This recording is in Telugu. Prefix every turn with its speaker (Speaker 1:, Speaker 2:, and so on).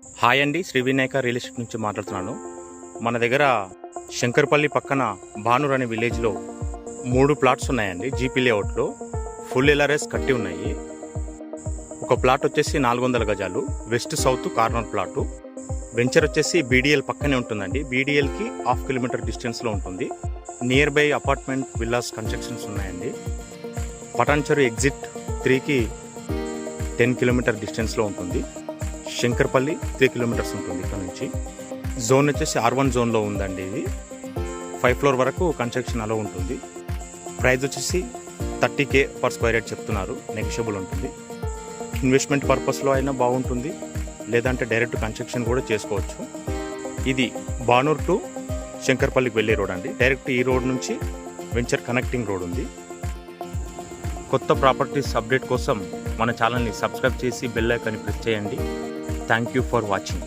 Speaker 1: హాయ్ అండి, శ్రీ వినాయక రియల్ ఎస్టేట్ నుంచి మాట్లాడుతున్నాను. మన దగ్గర శంకర్పల్లి పక్కన భానూర్ అనే విలేజ్లో 3 ప్లాట్స్ ఉన్నాయండి. జీపీ లేఅవుట్లో ఫుల్ ఎల్ఆర్ఎస్ కట్టి ఉన్నాయి. ఒక ప్లాట్ వచ్చేసి 400 గజాలు, west south corner plot. Venture వచ్చేసి బీడీఎల్ పక్కనే ఉంటుందండి. బీడీఎల్కి 1/2 కిలోమీటర్ డిస్టెన్స్లో ఉంటుంది. Near by apartment villas constructions ఉన్నాయండి. పటాన్చెరు ఎగ్జిట్ 3కి 10 కిలోమీటర్ డిస్టెన్స్లో ఉంటుంది. శంకర్పల్లి 3 కిలోమీటర్స్ ఉంటుంది ఇక్కడ నుంచి. జోన్ వచ్చేసి R1 జోన్లో ఉందండి. ఇది 5 ఫ్లోర్ వరకు కన్స్ట్రక్షన్ అలో ఉంటుంది. ప్రైస్ వచ్చేసి 30K పర్ స్క్వేర్ యార్డ్ చెప్తున్నారు, నెగిషియబుల్ ఉంటుంది. ఇన్వెస్ట్మెంట్ పర్పస్లో అయినా బాగుంటుంది, లేదంటే డైరెక్ట్ కన్స్ట్రక్షన్ కూడా చేసుకోవచ్చు. ఇది భానూర్ టు శంకర్పల్లికి వెళ్ళే రోడ్ అండి. డైరెక్ట్ ఈ రోడ్ నుంచి వెంచర్ కనెక్టింగ్ రోడ్ ఉంది. కొత్త ప్రాపర్టీస్ అప్డేట్ కోసం మన ఛానల్ని సబ్స్క్రైబ్ చేసి బెల్ ఐకాన్ని ప్రెస్ చేయండి. Thank you for watching.